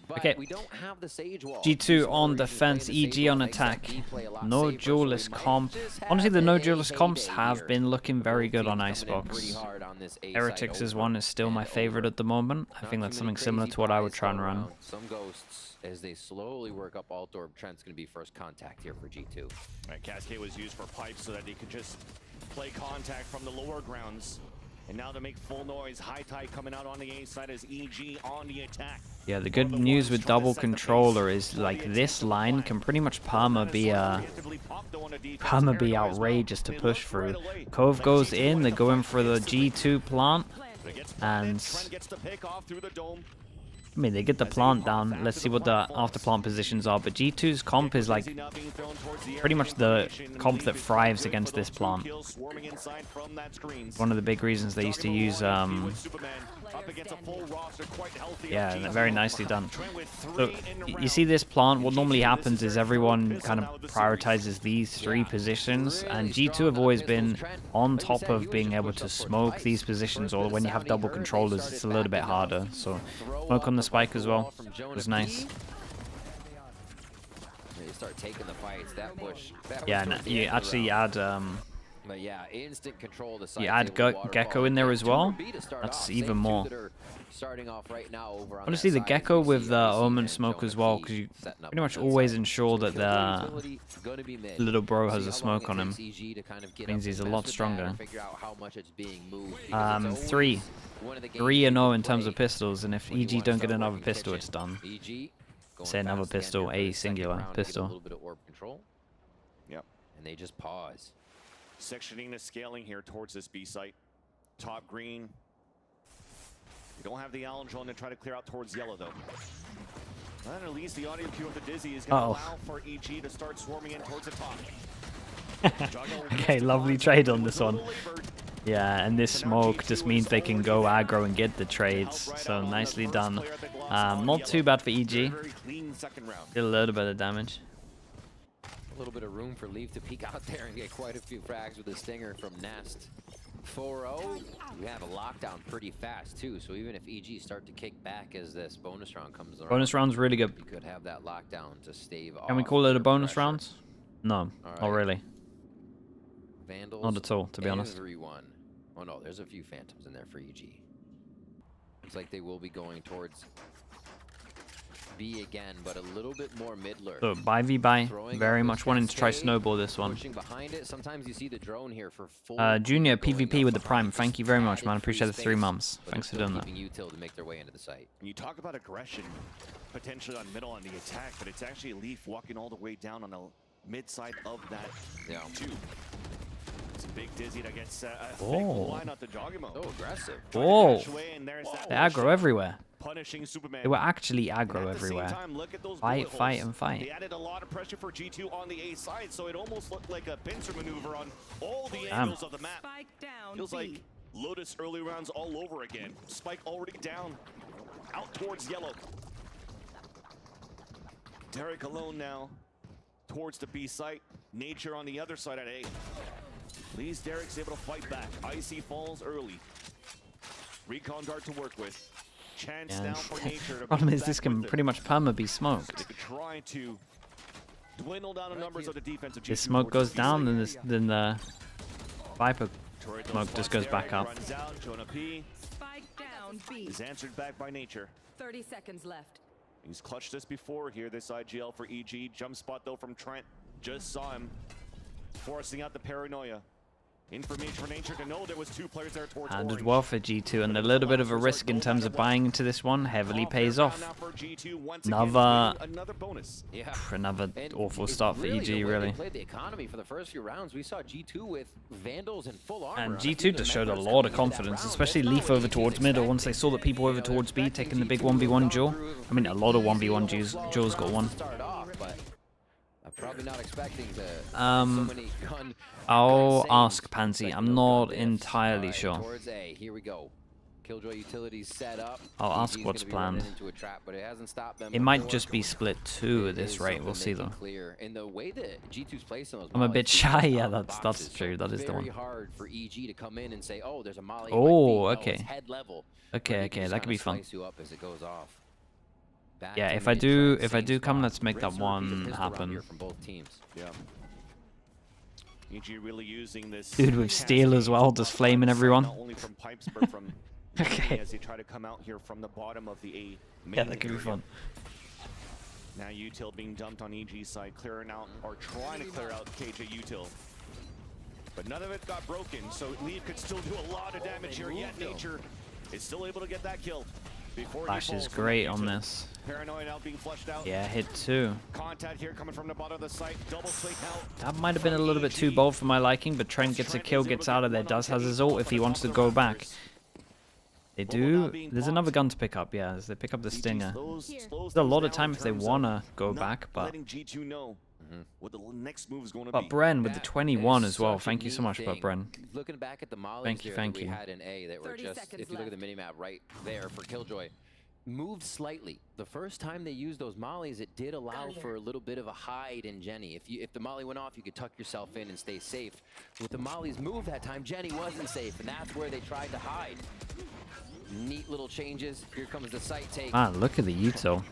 Okay, G2 on defense, EG on attack. No duelist comp. Honestly, the no duelist comps have been looking very good on Icebox. Heretics is one is still my favorite at the moment. I think that's something similar to what I would try and run. Some ghosts, as they slowly work up alt orb, Trent's going to be first contact here for G2. Right, Cascade was used for pipes so that he could just play contact from the lower grounds. And now to make full noise, High Tide coming out on the A side as EG on the attack. Yeah, the good news with double controller is like this line can pretty much perma be outrageous to push through. Cove goes in, they're going for the G2 plant, and I mean, they get the plant down. Let's see what the after plant positions are. But G2's comp is like pretty much the comp that thrives against this plant. One of the big reasons they used to use, yeah, very nicely done. So you see this plant, what normally happens is everyone kind of prioritizes these three positions, and G2 have always been on top of being able to smoke these positions, or when you have double controllers, it's a little bit harder. So smoke on the spike as well was nice. You start taking the fights, that push. Yeah, and you actually add but yeah, instant control the you add Gecko in there as well. That's even more. Honestly, the Gecko with the Omen smoke as well, because you pretty much always ensure that the little bro has a smoke on him. Means he's a lot stronger. 3-0 in terms of pistols, and if EG don't get another pistol, it's done. Say another pistol, a singular pistol. Yep. And they just pause. Sectioning the scaling here towards this B site. Top green. We don't have the Allen drone to try to clear out towards yellow though. And at least the audio cue of the Dizzy is going to allow for EG to start swarming in towards the top. Okay, lovely trade on this one. Yeah, and this smoke just means they can go aggro and get the trades. So nicely done. Not too bad for EG. Did a little bit of damage. A little bit of room for Leaf to peek out there and get quite a few frags with a stinger from Nest. 4-0, you have a lockdown pretty fast too, so even if EG start to kick back as this bonus round comes around, bonus round's really good. You could have that lockdown to stave off. Can we call it a bonus pressure. round? No, not really. Vandals, not at all, to be honest. Everyone. Oh no, there's a few phantoms in there for EG. Looks like they will be going towards B again, but a little bit more midler. So buy v buy, very much wanting to try snowball this one. Behind it. Sometimes you see the drone here for full Junior PvP with the Prime, thank you very much, man. Appreciate the 3 months. Thanks for doing that. Util to make their way into the site. You talk about aggression potentially on middle on the attack, but it's actually Leaf walking all the way down on the mid side of that tube. It's a big Dizzy that gets a line out the Joggimo. So aggressive. Whoa. They aggro everywhere. Punishing Superman. They were actually aggro everywhere. Fight, fight, and fight. They added a lot of pressure for G2 on the A side, so it almost looked like a pincer maneuver on all the angles of the map. Feels like Lotus early rounds all over again. Spike already down, out towards yellow. Derek alone now, towards the B site. Nature on the other side at A. At least Derek's able to fight back. Icy falls early. Recon dart to work with. Chance now for Nature. Problem is, this can pretty much perma be smoked. They could try to dwindle down the numbers of the defensive. This smoke goes down, then the Viper smoke just goes back up. Runs out. Jonah P. Is answered back by Nature. 30 seconds left. He's clutched this before here. This IGL for EG. Jump spot though from Trent. Just saw him forcing out the paranoia. Information for Nature to know there was 2 players there towards And orange. did well for G2, and a little bit of a risk in terms of buying into this one heavily pays off. Another bonus. Yeah. Another awful start for EG, really. They played the economy for the first few rounds. We saw G2 with Vandals in full armor. And G2 just showed a lot of confidence, especially Leaf over towards middle. Once they saw that people over towards B taking the big 1v1 duel. I mean, a lot of 1v1 duels got won. Probably not expecting to I'll ask Pansy. I'm not entirely sure. Towards A. Here we go. Killjoy utilities set up. I'll ask what's planned. It might just be split 2 at this rate. We'll see though. In the way that G2's placed them, I'm a bit shy. Yeah, that's true. That is the one. Very hard for EG to come in and say, "Oh, there's a molly." Oh, okay. Head level. Okay, that could be fun. Slice you up as it goes off. back Yeah, to if I mid, do same come, spot. let's make that Rinse and repeat one pistol round happen. here from both teams. Yeah. EG really using this Dude with steel as well, just flaming everyone. Not only from pipes, but from Okay. as they try to come out here from the bottom of the A main Yeah, that could be area. fun. Now Util being dumped on EG's side, clearing out or trying to clear out KJ Util. But none of it got broken, so Leaf could still do a lot of damage here. Yet Nature is still able to get that kill. Before Flash he is falls from great that on Util. this. Paranoid out being flushed out. Yeah, hit 2. Contact here coming from the bottom of the site. Double swing out. That might have been a little bit too bold for my liking, but Trent gets a kill, gets out of there, does has his ult if he wants to go back. They do. There's another gun to pick up, yeah, as they pick up the Stinger. There's a lot of time if they want to go back, but... Letting G2 know what the next move is going to But be. Bren with the 21 as well. Such a Thank you so neat much, but thing. Bren. Looking back at the mollies Thank you, there thank that we you. had in A that were 30 just, seconds if you look at the minimap right there for Killjoy, moved slightly. The first time they used those mollies, it did allow for a little bit of a hide in Jenny. If the molly went off, you could tuck yourself in and stay safe. With the mollies moved that time, Jenny wasn't safe, and that's where they tried to hide. Neat little changes. Here comes the site take. Man, look at the util.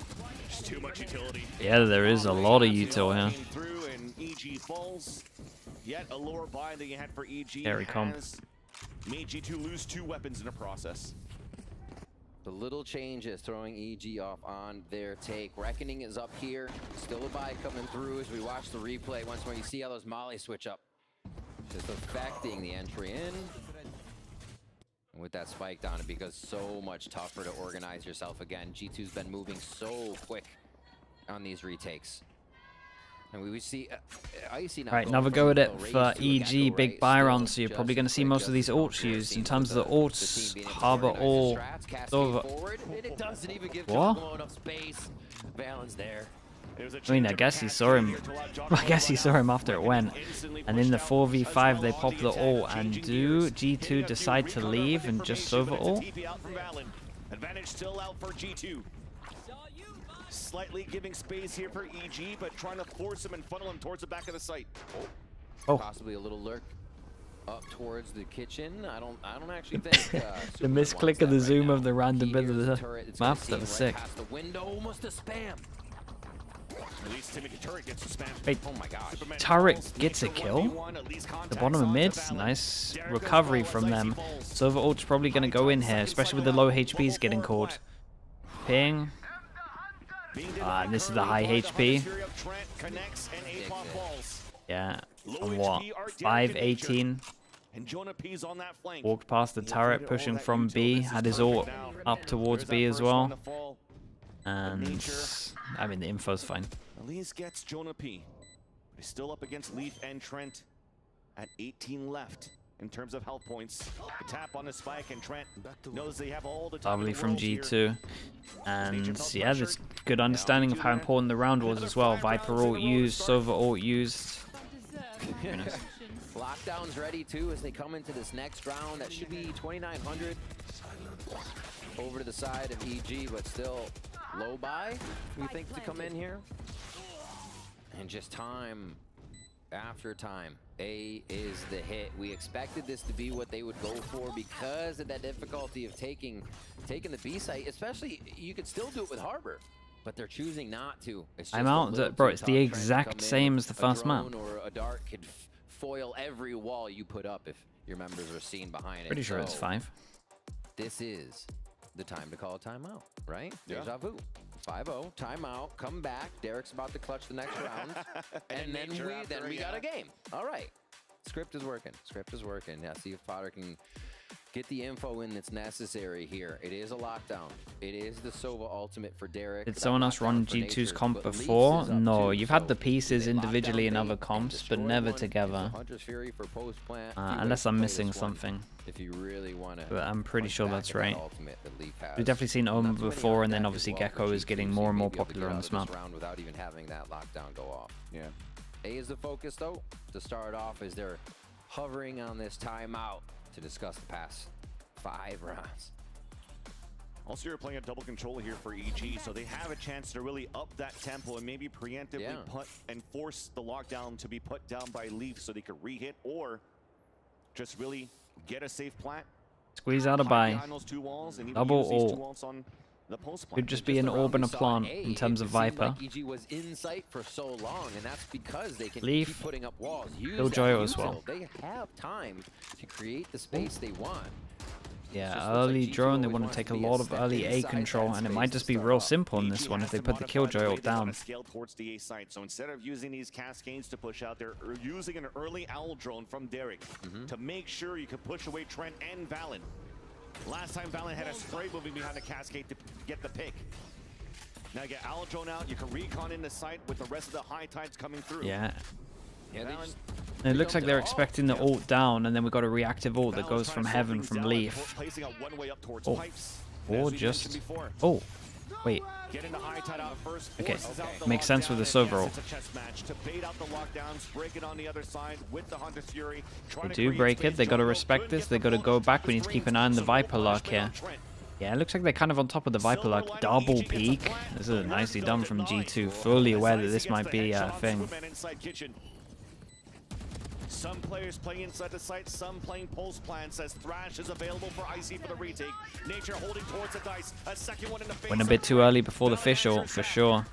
Just too much utility. Yeah, there is a lot of util here. Came through and EG falls. Yet a lower buy that you had for EG There he comes. has made G2 lose 2 weapons in the process. The little changes throwing EG off on their take. Reckoning is up here. Still a buy coming through as we watch the replay. Once more, you see how those mollies switch up. Just affecting the entry in. And with that spike down, it becomes so much tougher to organize yourself again. G2's been moving so quick on these retakes. And we see Icy now. Right, going another from go at a it race for to a EG, gecko big race. Byron, Still so you're probably just going to see quick, most just of these don't ults care. used. In Seems terms of the the team ults, being able to Harbor organize all the strats, cascade over. forward, and it doesn't even give What? Jocko enough space. Valen's there. I mean, I guess he saw him. I guess he saw him after it went. And in the 4v5, they pop the ult. And do G2 decide to leave and just over ult? Advantage still out for G2. Slightly giving space here for EG, but trying to force him and funnel him towards the back of the site. Oh. Possibly a little lurk up towards the kitchen. I don't actually think The misclick of the zoom of the random bit of the turret. It's map, gonna that was see him sick. right past the window, almost a spam. At least Timmy Turret gets the spam. Wait, Oh my gosh. Superman Turret falls, gets a Nature kill? 1v1, at least The contacts bottom of onto mid, Valen. nice Derek goes recovery well as from Icy them. falls. Silver ult's probably going to go in here, especially with the low HPs getting called. Ping. And this is the high HP. Yeah, and what? 518. And Jonah P's on that flank. Walked past the turret, pushing from B. Had his ult up towards B as well. And I mean, the info's fine. Elise gets Jonah P. But he's still up against Leaf and Trent at 18 left in terms of health points. The tap on the spike, and Trent knows they have all the time. Lovely in the from world here. G2. And yeah, there's good understanding of how important the round was as well. Viper ult used, Sova ult used. Very nice. Lockdown's ready too as they come into this next round. That should be 2,900 over to the side of EG, but still low buy, we think, to come in here. And just time after time, A is the hit. We expected this to be what they would go for because of that difficulty of taking the B site. Especially, you could still do it with Harbor, but they're choosing not to. It's just I'm a out, little bro. too It's tough. the Trying to exact come in, same as the a first map. drone or a dart could foil every wall you put up if your members are seen behind it. Pretty sure it's So 5. this is the time to call a timeout, right? Yeah. Deja vu. 5-0, timeout, come back. Derek's about to clutch the next round. and then Nature we after, got yeah. a game. All right. Script is working. Script is working. Yeah, see if Potter can get the info in that's necessary here. It is a lockdown. It is the Sova ultimate for Derek. Did That someone else lockdown run for G2's Nature, comp but Leafs before? is up No, too, you've had so the pieces they lock individually down in bait other and comps, but destroy never one. together. Hunter's Fury for post-plant. Unless I'm missing something. If you really want to, But I'm pretty sure that's right. Ultimate that Leaf has. We've definitely seen Omen Not too many before, on and then deck obviously as well Gecko for is G2, getting so more you and may more be able to popular get on out this of map. round without even having that lockdown go off. Yeah. A is the focus though to start off as they're hovering on this timeout to discuss the past 5 rounds. Also, you're playing a double controller here for EG, so they have a chance to really up that tempo and maybe preemptively put and force the lockdown to be put down by Leaf so they could re-hit, or just really get a safe plant. Squeeze out a Hide buy. behind those 2 walls and even Double use these 2 ult. walls on The pulse Could plant. just be an orb and a plant in terms of Viper. Like EG was in sight for so long, and that's because they can Leaf. keep putting up walls. Use Killjoy that as well. util. They have time to create the space they want. Yeah, just looks early like G2 drone, they always want to wants take to a be a lot of step early A inside control, that and it space might to just be start real off. simple in EG this one has if they to put the modify Killjoy way ult they wanna down. scale towards the A site. So instead of using these cascades to push out, they're using an early owl drone from Derek to make sure you can push away Trent and Valen. Last time Valen had a spray moving behind the cascade to get the pick. Now you get owl drone out, you can recon in the site with the rest of the high tides coming through. Yeah. Yeah, they just And it looks like they're expecting the ult down, and then we got a reactive ult that goes from heaven from Leaf. Placing a one-way up towards Oh. pipes. Or As we just... mentioned before. Oh, wait. Getting the high tide out first. Okay, Forces out the makes sense with lockdown, this and overall. yes, it's a chess match to bait out the lockdowns, break it on the other side with the Hunter's Fury. They do break it. They got to respect this. They got to go back. We need to keep an eye on the Viper lock here. Yeah, it looks like they're kind of on top of the Viper lock. Double peek. This is nicely done from G2. Fully aware that this might be a thing. Some players playing inside the site, some playing pulse plants as Thrash is available for Icy for the retake. Nature holding towards the dice. A second one in the face. Went a bit too early before the fish ult, for sure.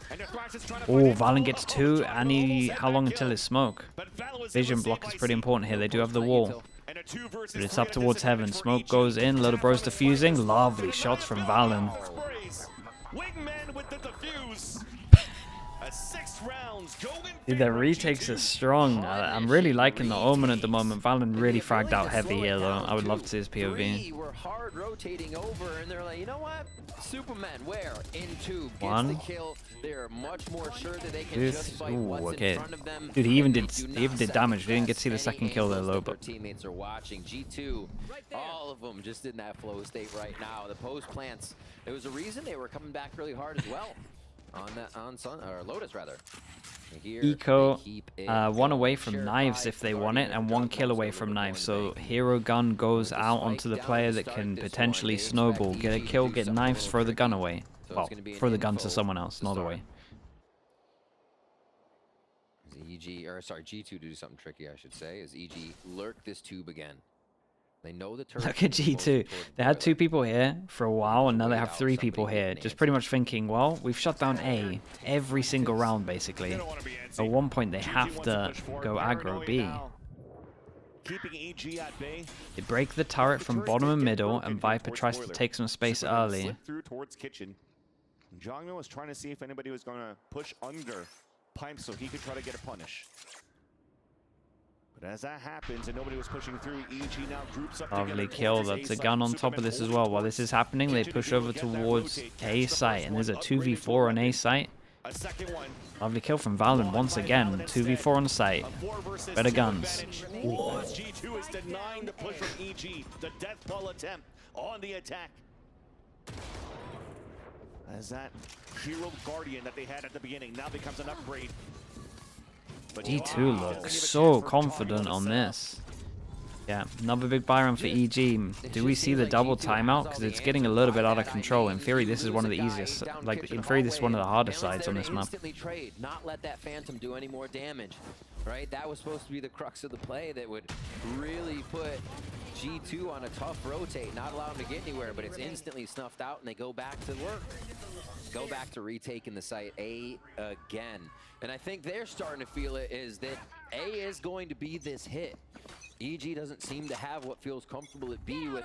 Oh, Valen gets two, and how long until his smoke? Vision block is pretty important here. They do have the wall. But it's up towards heaven. Smoke goes in, little bro's defusing. Lovely shots from Valen. Wingman with the defuse. A 6 rounds going. Dude, their retakes are strong. I'm really liking the Omen at the moment. Valen really fragged out heavy here, though. I would love to see his POV. We're hard rotating over, and they're like, you know what? Superman, where? In tube. Gets One. the kill. They're much more sure that they can This, just fight ooh, what's okay. in front of them. Dude, he even and did they do he even not did damage. We didn't get to see the second second guess kill there, any though, angles but their teammates are watching. G2, all of them just in that flow state right now. The post plants, there was a reason they were coming back really hard as well. On Sun, or Lotus rather. Here, Eco, they keep it one going. away from Shared knives five, if they but want it, already and dropped one kill now, away so from they're knives. going So big. hero gun goes With the out onto spike the down player to that start can this one, potentially they snowball, expect get a EG to kill, do get something a knives, little throw the tricky. gun away. So Well, it's gonna be an throw the gun to info someone else, to not start. away. EG, or sorry, G2 do something tricky, I should say, is EG lurk this tube again. They know the turret. Look at G2. They had two people here for a while, and now they have three people here. Just pretty much thinking, well, we've shut down A every single round, basically. At one point, they have to go aggro B. Keeping EG at bay. They break the turret from bottom and middle, and Viper tries to take some space early. Slip through towards kitchen. Jongno was trying to see if anybody was going to push under pipe so he could try to get a punish. But as that happens and nobody was pushing through, EG now groups up Lovely together kill. towards That's his a A gun site. on top of this as Superman well. holding While this is happening, they Kitchen push to over get that towards rotate. A Catch the site, first and there's a one, upgraded to 2v4 on A weapon. site. A second one. Lovely kill from Valen once again. 2v4 on site. A 4 versus Better 2 guns. advantage. Oh, G2 is denying the push from EG. The death ball attempt on the attack. As that hero guardian that they had at the beginning now becomes an upgrade. But G2 looks so confident on this. Yeah, another big buy round for EG. Do we see the double timeout? Because it's getting a little bit out of control. In theory, this is one of the easiest. Like, in theory, this is one of the hardest sides on this map. Instantly trade, not let that Phantom do any more damage, right? That was supposed to be the crux of the play that would really put G2 on a tough rotate, not allow them to get anywhere, but it's instantly snuffed out and they go back to work. Go back to retaking the site A again. And I think they're starting to feel it is that A is going to be this hit. EG doesn't seem to have what feels comfortable at B with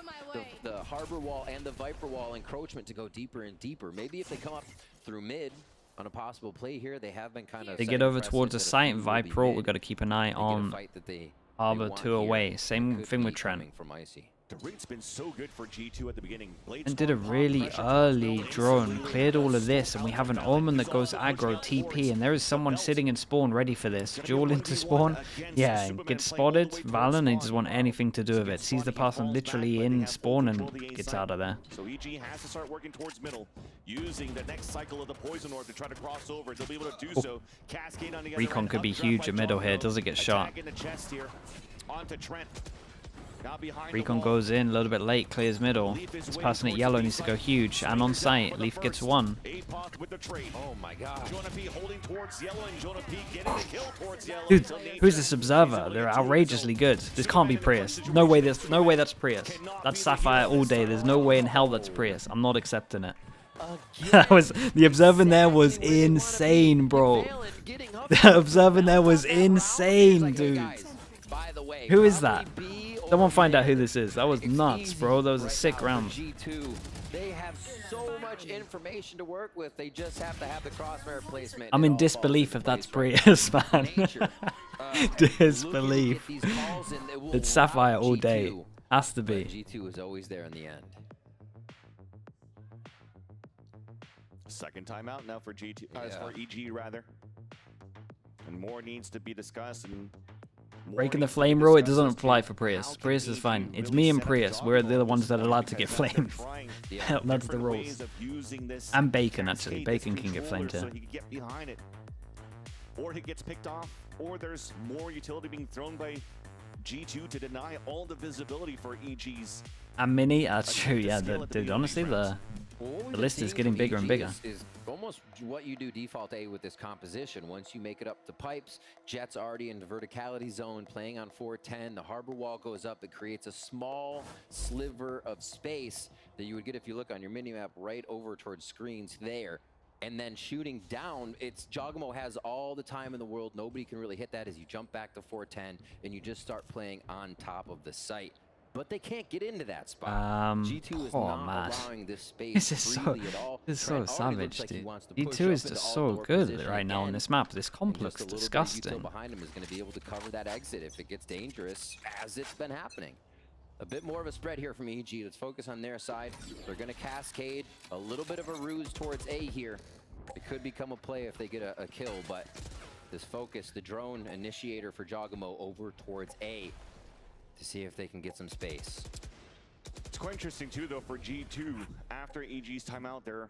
the Harbor Wall and the Viper Wall encroachment to go deeper and deeper. Maybe if they come up through mid on a possible play here, they have been kind of... They get over towards the site, Viper ult, we've got to keep an eye on Harbor 2 away. Same thing with Trent. From Icy. the rate's been so good for G2 at the beginning. And did a really early drone, cleared all of this, and we have an Omen that goes aggro TP, and there is someone sitting in spawn ready for this. Duel into spawn, yeah, and gets spotted. Valen, and he doesn't want anything to do with it. Sees the person literally in spawn and gets out of there. So EG has to start working towards middle, using the next cycle of the poison orb to try to cross over. They'll be able to do so. Cascade on the other Recon end, could be updraft huge by at middle here. Jongno. Does it get shot? Attack in the chest here. Onto Trent. Now behind Recon the wall. goes in a little bit late, clears middle. This person at yellow needs to go huge, and on site, Leaf gets one. With the trade. Oh my god. Jonah P holding towards yellow and Jonah P getting the kill towards yellow. Dude, who's this observer? They're outrageously good. This can't be Prius. No way that's Prius. That's Sapphire all day. There's no way in hell that's Prius. I'm not accepting it. That was the observing there was insane, bro. The observing there was insane, dude. Who is that? Someone find out who this is. That was nuts, bro. That was a sick round. They have so much information to work with. They just have to have the crosshair placement. I'm in disbelief if that's Prius, man. Disbelief. It's Sapphire all day. Has to be. G2 is always there in the end. Second timeout now for G2, for EG rather. And more needs to be discussed. And breaking the flame rule, it doesn't apply for Prius. Prius is fine. It's me and Prius. We're the ones that are allowed to get flamed. That's the rules. And Bacon, actually. Bacon can get flamed too. Or he gets picked off, or there's more utility being thrown by G2 to deny all the visibility for EG's. And Mini, that's true, yeah. Dude, honestly, the list is getting bigger and bigger. Is almost what you do default A with this composition. Once you make it up to pipes, Jet's already in the verticality zone, playing on 410. The harbor wall goes up. It creates a small sliver of space that you would get if you look on your minimap right over towards screens there. And then shooting down, Jogamo has all the time in the world. Nobody can really hit that as you jump back to 410 and you just start playing on top of the site. But they can't get into that spot. G2 is not allowing this space freely at all. This is so savage, dude. G2 is just so good right now on this map. This comp looks disgusting. Behind him is going to be able to cover that exit if it gets dangerous, as it's been happening. A bit more of a spread here from EG. Let's focus on their side. They're going to cascade a little bit of a ruse towards A here. It could become a play if they get a kill, but this focus, the drone initiator for Jogamo over towards A to see if they can get some space. It's quite interesting too, though, for G2. After EG's timeout, they're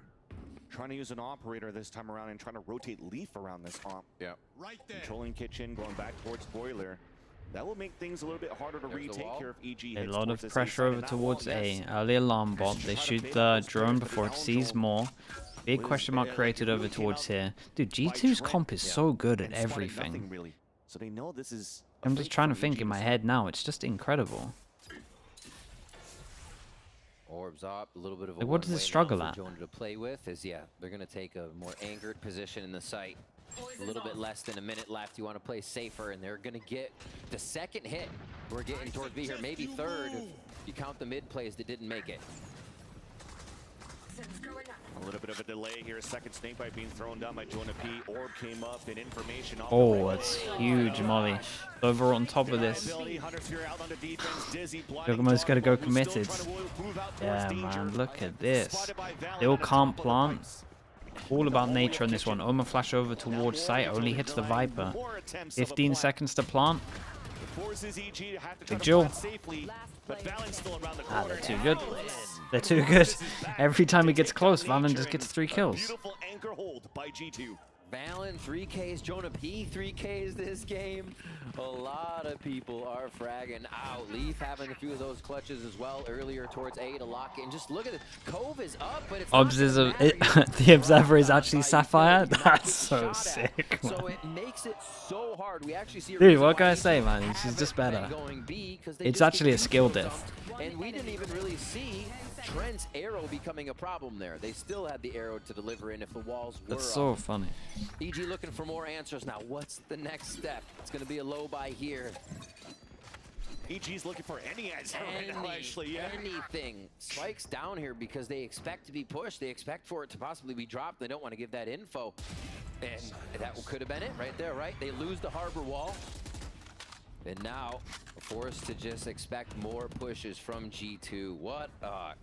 trying to use an operator this time around and trying to rotate Leaf around this op. Yeah. Right there. Controlling Kitchen, going back towards Boiler. That will make things a little bit harder to retake here if EG hits a lot of towards pressure over towards A. Early alarm bot. They shoot the drone before it sees more. Big question mark created over towards here. Dude, G2's comp is so good at everything. So they know this is. I'm just trying to think in my head now. It's just incredible. Orbs up, a little bit of a what does it struggle at? To play with is, yeah, they're going to take a more anchored position in the site. A little bit less than a minute left. You want to play safer, and they're going to get the second hit. We're getting towards B here, maybe third if you count the mid plays that didn't make it. A little bit of a delay here. Second snake bite being thrown down by Jonah P. Orb came up and information. Oh, that's huge, Molly. Over on top of this. Jogamo's got to go committed. Yeah, man, look at this. They all can't plant. All about nature on this one. Oma flash over towards site. Only hits the Viper. 15 seconds to plant. Big Jill. Ah, they're too good. They're too good. Every time he gets close, Valen just gets 3 kills. Valen 3Ks, Jonah P 3Ks this game. A lot of people are fragging out. Leaf having a few of those clutches as well earlier towards A to lock in. Just look at it. Cove is up, but it's the Observer is actually Sapphire. That's so sick, man. So it makes it so hard. We actually see. Dude, what can I say, man? She's just better. It's actually a skill diff. And we didn't even really see Trent's arrow becoming a problem there. They still had the arrow to deliver in if the walls were That's so up. funny. EG looking for more answers now. What's the next step? It's going to be a low buy here. EG's looking for any answer right now, actually, yeah. Anything. Spikes down here because they expect to be pushed. They expect for it to possibly be dropped. They don't want to give that info. And that could have been it right there, right? They lose the harbor wall. And now, forced to just expect more pushes from G2. What a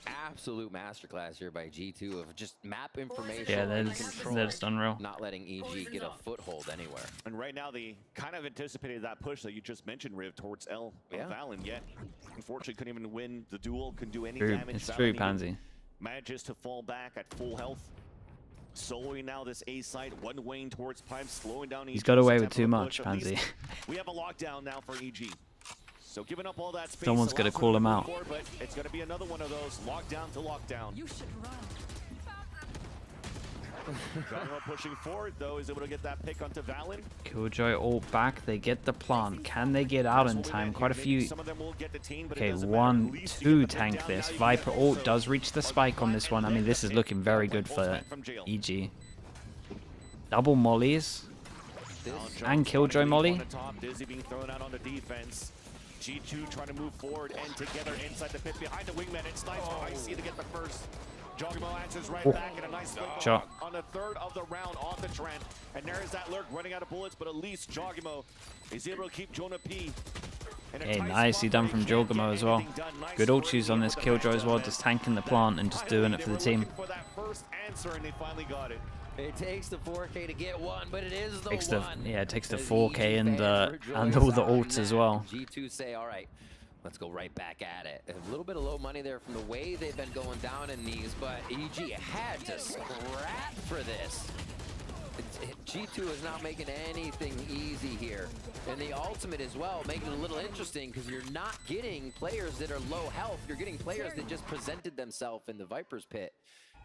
absolute masterclass here by G2 of just map information. Yeah, that's unreal. Not letting EG get a foothold anywhere. And right now, they kind of anticipated that push that you just mentioned, Riv, towards L. Valen, yet unfortunately couldn't even win the duel, couldn't do any damage. It's true, Pansy. Manages to fall back at full health. Soloing now this A site, one wing towards pipes, slowing down EG. He's got away with too much, Pansy. We have a lockdown now for EG. So giving up all that space. Someone's gonna call him out. But it's gonna be another one of those lockdown to lockdown. You should run. Joggimo pushing forward, though, is able to get that pick onto Valen. Killjoy ult back. They get the plant. Can they get out in time? Quite a few. Okay, 1, 2 tank this. Viper ult does reach the spike on this one. I mean, this is looking very good for EG. Double mollies. And Killjoy molly. Dizzy being thrown out on the defense. G2 trying to move forward and together inside the pit behind the wingman. It's nice for Icy to get the first. Joggimo answers right back and a nice shot on the third of the round off the trend. And there's that lurk running out of bullets, but at least Joggimo is able to keep Jonah P. Hey, nicely done from Joggimo as well. Good ult choose on this Killjoy as well, just tanking the plant and just doing it for the team. For that first answer, and they finally got it. It takes the 4K to get one, but it is the one. Yeah, it takes the 4K and all the ults as well. G2 say, all right, let's go right back at it. A little bit of low money there from the way they've been going down in these, but EG had to scrap for this. G2 is not making anything easy here. And the ultimate as well, making it a little interesting because you're not getting players that are low health. You're getting players that just presented themselves in the Viper's pit.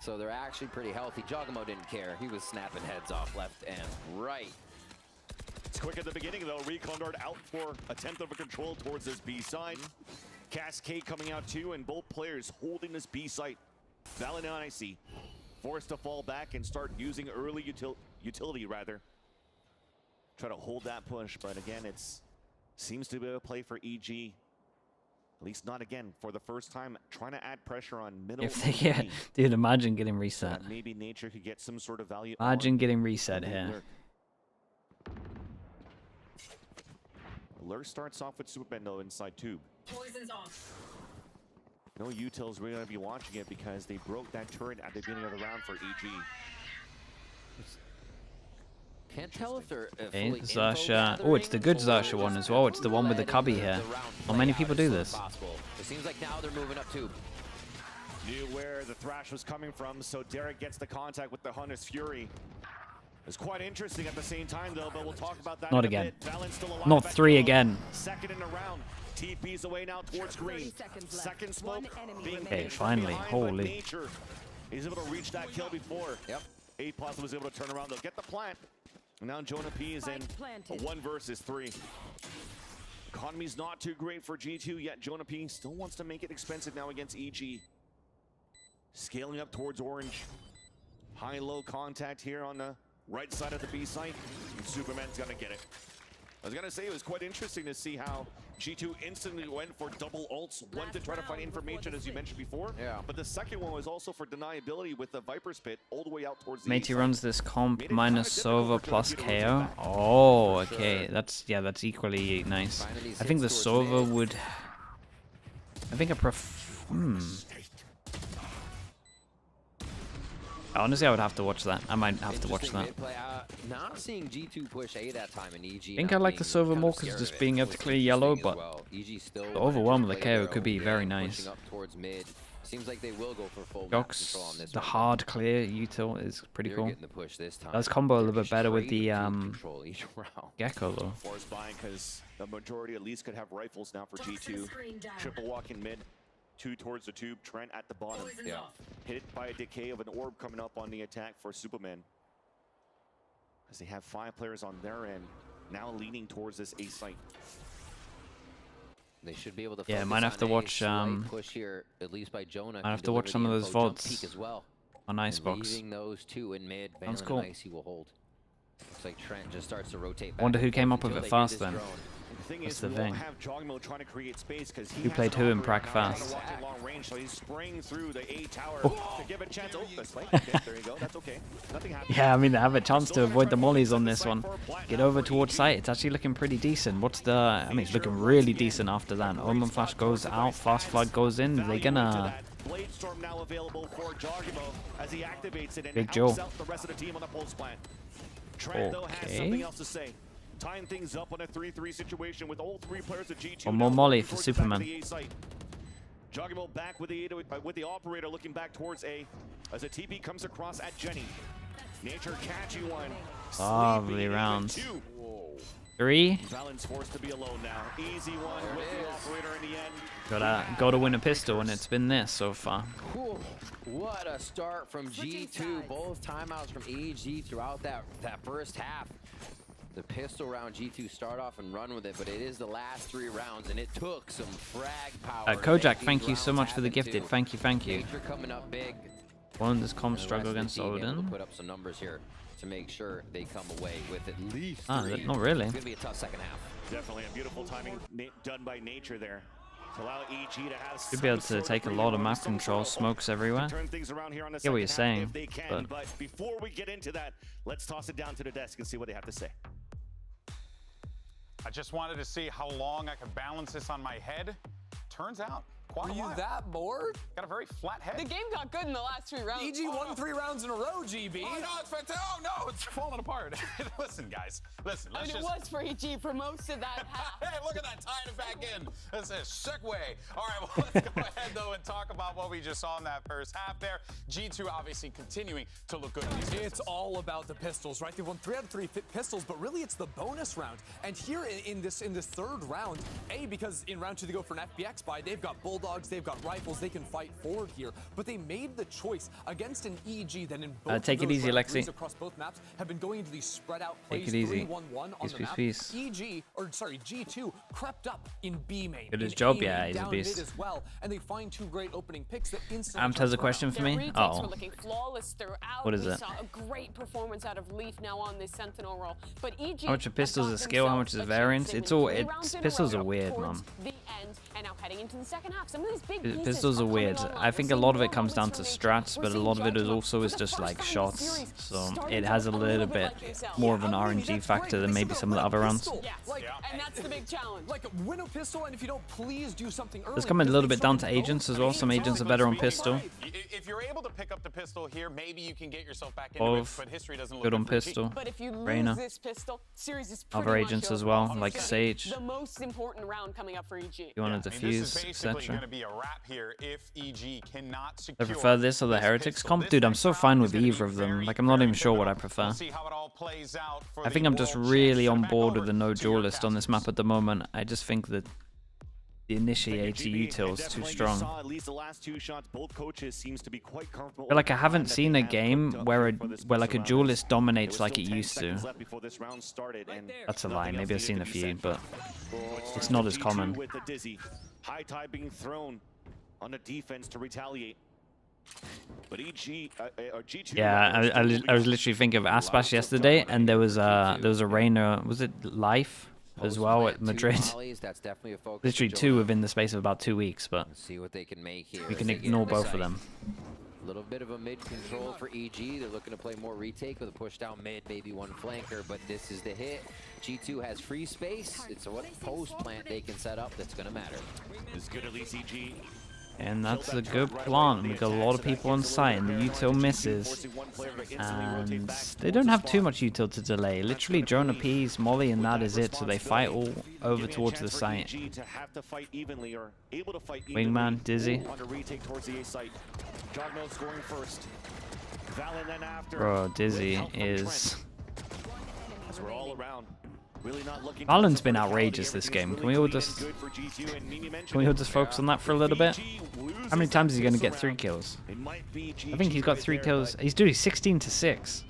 So they're actually pretty healthy. Joggimo didn't care. He was snapping heads off left and right. It's quick at the beginning, though. Recon Dart out for a 10th of a control towards this B side. Cascade coming out too, and both players holding this B site. Valen and Icy forced to fall back and start using early utility rather. Try to hold that push, but again, it's seems to be a play for EG. At least not again for the first time, trying to add pressure on middle. If they get, dude, imagine getting reset. Maybe Nature could get some sort of value. Imagine getting reset here. Lurk starts off with Superman though inside tube. Poison's off. No utils really gonna be watching it because they broke that turret at the beginning of the round for EG. Can't tell if they're Okay, Xerxia. Oh, it's the good Xerxia one as well. It's the one with the cubby here. Not many people do this. It seems like now they're moving up tube. Knew where the thrash was coming from, so Derek gets the contact with the Hunter's Fury. It's quite interesting at the same time though, but we'll talk about that. Not again. Not 3 again. Second in a round. TP's away now towards green. Second smoke. Okay, finally. Holy. He's able to reach that kill before. Yep. 8 Plus was able to turn around. They'll get the plant. And now Jonah P is in a 1 versus 3. Economy's not too great for G2, yet Jonah P still wants to make it expensive now against EG. Scaling up towards orange. High-low contact here on the right side of the B site. And Superman's gonna get it. I was gonna say it was quite interesting to see how G2 instantly went for double ults. One to try to find information, as you mentioned before. Yeah. But the second one was also for deniability with the Viper's Pit all the way out towards the Matey runs this comp minus Sova plus KO. Oh, okay. That's equally nice. I think the Sova would. I think I honestly, I would have to watch that. I might have to watch that. Not seeing G2 push A that time in EG. I think I like the Sova more because just being able to clear yellow, but the overwhelm of the KO could be very nice. Seems like they will go for full Jox, the hard clear util is pretty cool. The push this time. Does combo a little bit better with the Gecko though. Force buying because the majority at least could have rifles now for G2. Triple walk in mid. 2 towards the tube. Trent at the bottom. Yeah. Hit by a decay of an orb coming up on the attack for Superman. As they have 5 players on their end, now leaning towards this A site. They should be able to. Yeah, might have to watch. Push here, at least by Jonah. I have to watch some of those VODs as well. On Icebox. Leaving those 2 in mid. Sounds cool. Icy will hold. Looks like Trent just starts to rotate back. Wonder who came up with it fast then. The thing That's is, the we thing. won't have Joggimo trying to create space because Who played who in Prac fast? Long range, so he's spraying through the A tower to give a chance. Oh, this way. Okay, there you go. That's okay. Nothing happened. Yeah, I mean, they have a chance to avoid the mollies on this one. Get over towards site. It's actually looking pretty decent. What's the... I mean, it's looking really decent after that. Omen Flash goes out. Fast Flood goes in. They're gonna... Bladestorm now available for Joggimo as he activates it and Big Joe. helps out the rest of the team on the pulse plant. Trent, though, has something else to say. Tying things up on a 3-3 situation with all 3 players of G2. One more molly for Superman. Joggimo back with the operator looking back towards A as a TP comes across at Jenny. Nature catching one. Lovely rounds. 3. Valen's forced to be alone now. Easy one with the operator in the end. Got to win a pistol, and it's been this so far. Whew, what a start from G2. Both timeouts from EG throughout that first half. The pistol round, G2 start off and run with it, but it is the last 3 rounds, and it took some frag power. Kojak, thank you so much for the gifted. Thank you, thank you. Nature coming up big. One does comp struggle against Odin. Put up some numbers here to make sure they come away with at least 3. Not really. It's gonna be a tough second half. Definitely a beautiful timing done by Nature there. To allow EG to have Should be able to take a lot of map control. Smokes everywhere. Turn things around here on the Get what you're second half saying, if they can, but before we get into that, let's toss it down to the desk and see what they have to say. I just wanted to see how long I could balance this on my head. Turns out, quite a Were while. you that bored? Got a very flat head. The game got good in the last 3 rounds. EG won 3 rounds in a row, GB. Oh no, it's fantastic. Oh no, it's falling apart. Listen, guys. Listen, I let's mean, it was for EG for most of that half. Hey, look at that, tying it back in. That's a segue. All right, well, let's go ahead, though, and talk about what we just saw in that first half there. G2 obviously continuing to look good in these It's all about the pistols, right? They won 3 out of 3 pistols, but really it's the bonus round. And here in this third round, because in round 2 they go for an FBX buy, they've got bulldogs, they've got rifles, they can fight forward here. But they made the choice against an EG that in both take it easy, Lexi. across both maps have been going into these spread out plays. Take it easy. 3-1-1 on Peace, the peace, map. peace. G2 crept up in B main. Did his in job, A main, yeah, he's a down beast. mid as well, and they find 2 great opening picks that instantly. Amt has a question for Their me. retakes Oh, were looking flawless throughout. What is we it? saw a great performance out of Leaf now on this Sentinel role. But EG how much of pistols have is got skill? How much themselves is a variance? chance. It's They all. win 3 rounds in a Pistols row are weird, towards man. the end, and now heading into the second half. Some of these big pieces Pistols are coming weird. online. I think We're a lot of seeing it comes more down to moments from strats, Nature. but a We're lot of seeing it is Judgment also for is the just first like time in the shots. series So starting it to has a look little bit bit like yourself. more of an I mean, RNG that's factor great, than but maybe they some of the still other win a rounds. pistol. Yes, Like, and that's the big challenge. Like, win a pistol, and if you don't, please do something early. It's coming a because little they bit down to started both agents as well. Some mains agents are off. better on pistol. If you're able to pick up the pistol here, maybe you can get yourself back into Both it, but history doesn't look good on for EG. pistol. But if you lose Reina. this pistol, series is pretty Other much agents as over. well, This is like gonna be Sage. The most important round coming up for EG. You want to I mean, this defuse, is basically going etc. to be a wrap here if EG cannot I secure. prefer this or the this Heretics pistol. comp? This Dude, I'm next so round fine is with gonna be either of them. very, Like, I'm not very even sure what I pivotal. prefer. We'll see how it all plays out for I think the I'm just world really champs. on Back board with over the no to your duelist on this map at the moment. I just think that the initiator util is too strong. At least the last 2 shots, both coaches seems to be quite comfortable. I feel like I haven't that seen they a have game cooked up where for this like a first round. duelist There dominates was like still it 10 used to. seconds left before this round started, and That's a nothing lie. else Maybe I've needed seen to a be few, said. but It's it's not as G2 common. With the dizzy, high tide being thrown on the defense to retaliate. But EG or G2. Yeah, I was literally thinking of Aspas yesterday, and there was a Reina. Was it Life as well at Madrid? That's definitely a focus. Literally 2 within the space of about 2 weeks, but Let's see what they can make here. we as can they get ignore in the both sight. of them. A little bit of a mid control for EG. They're looking to play more retake with a push down mid, maybe one flanker, but this is the hit. G2 has free space. It's what post plant they can set up that's going to matter. Is good, at least EG. And that's a good plant. We got a lot of people on site, and the util misses. And they don't have too much util to delay. Literally, Jonah P's, Molly, and that is it. So they fight all over towards the site. Wingman, Dizzy. Bro, Dizzy is... Valen's been outrageous this game. Can we all just focus on that for a little bit? How many times is he going to get 3 kills? I think he's got 3 kills. He's doing 16 to 6.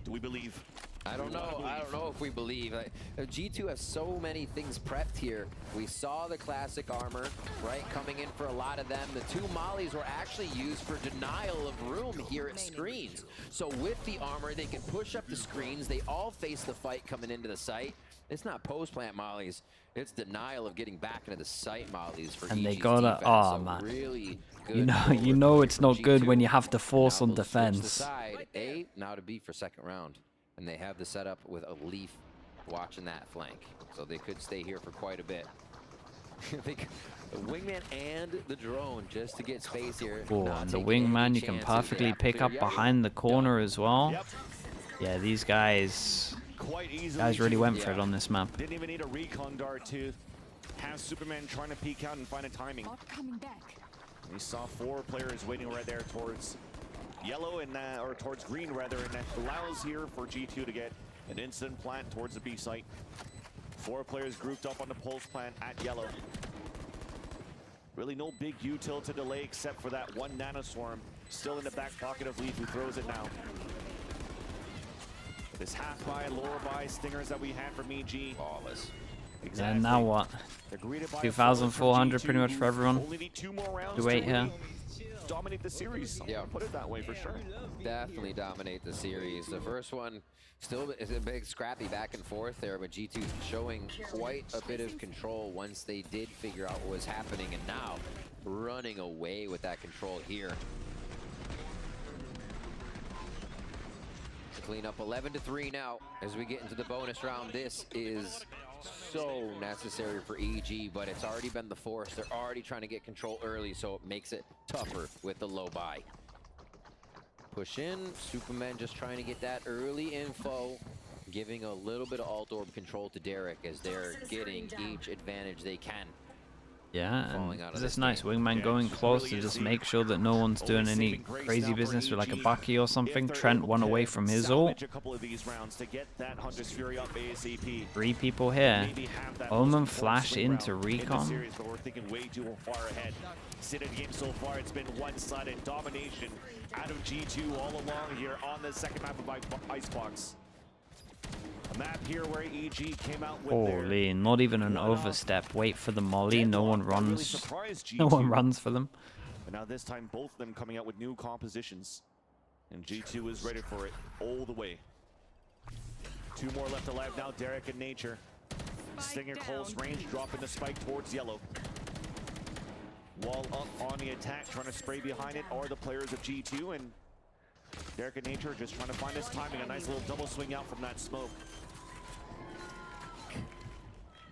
Do we believe? I don't know. I don't know if we believe. G2 has so many things prepped here. We saw the classic armor, right, coming in for a lot of them. The 2 mollies were actually used for denial of room here at screens. So with the armor, they can push up the screens. They all face the fight coming into the site. It's not post-plant mollies. It's denial of getting back into the site mollies for And they EG's gotta, defense. oh So man, really you know it's not good G2. when you have to force Now on they'll switch the defense. side A, now to B for second round. And they have the setup with a Leaf watching that flank. So they could stay here for quite a bit. The wingman and the drone just to get space here. Oh, Not and the taking any wingman you can chances. perfectly They're pick up clear. behind the corner as well. Yep. Yeah, these guys really went for it on this map. Didn't even need a recon dart to have Superman trying to peek out and find a timing. We saw 4 players waiting right there towards yellow and or towards green rather, and that allows here for G2 to get an instant plant towards the B site. 4 players grouped up on the pulse plant at yellow. Really no big util to delay except for that one nanoswarm still in the back pocket of Leaf, who throws it now. This half buy, lower buy stingers that we had from EG. Flawless. Exactly. And now what? 2,400 pretty much for everyone. Only need 2 more rounds To wait to here. really dominate the series. Yeah. Put it that way for sure. Definitely dominate the series. The first one still is a big scrappy back and forth there, but G2 showing quite a bit of control once they did figure out what was happening, and now running away with that control here. To clean up 11-3 now as we get into the bonus round. This is so necessary for EG, but it's already been the force. They're already trying to get control early, so it makes it tougher with the low buy. Push in, Superman just trying to get that early info, giving a little bit of alt orb control to Derek as they're getting each advantage they can. Yeah, Falling and out of this this nice game. wingman Yeah, going it close really to is just the make sure that no one's doing any saving grace crazy now for business with like a EG. Bucky or something. If they're Trent able one to away from his ult. salvage a couple of these rounds to get that Hunter's Fury up ASAP. 3 people here. Maybe have that Omen most important flash swing into round in the recon. series, but we're thinking way too far ahead. Sit in the game so far, it's been one-sided domination out of G2 all along here on the second map of Icebox. A map here where EG came out with Holy, not even an overstep. Wait for the molly. No one runs. No one runs for them. And now this time, both of them coming out with new compositions. And G2 is ready for it all the way. 2 more left alive now, Derek and Nature. Stinger close range, dropping the spike towards yellow. Wall up on the attack, trying to spray behind it are the players of G2, and Derek and Nature just trying to find his timing. A nice little double swing out from that smoke.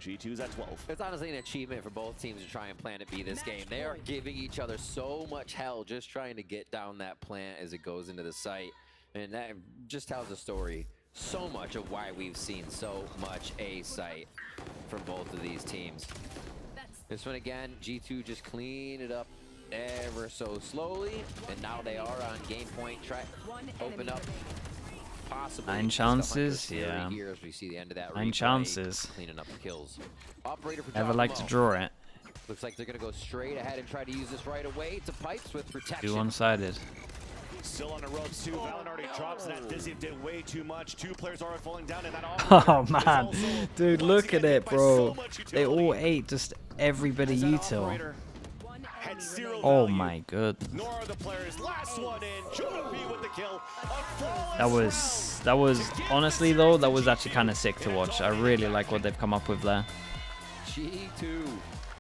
G2's at 12. It's honestly an achievement for both teams to try and plant a B this game. They are giving each other so much hell just trying to get down that plant as it goes into the site. And that just tells the story so much of why we've seen so much A site from both of these teams. This one again, G2 just clean it up ever so slowly. And now they are on game point. Try open up. Possibly 9 chances, yeah. Here as we see the end of that 9 replay, chances. cleaning up the kills. Operator for Never like to Giacomo. draw it. Looks like they're gonna go straight ahead and try to use this right away to pipes with protection. 2 one-sided. Still on the ropes too. Valen already drops that. Dizzy did way too much. 2 players are falling down, and that Oh man, dude, look at it, bro. They all ate just every bit of util. Oh my goodness. Nor are the players. Last one in. Jonah B with the kill. That was honestly though, that was actually kind of sick to watch. I really like what they've come up with there. G2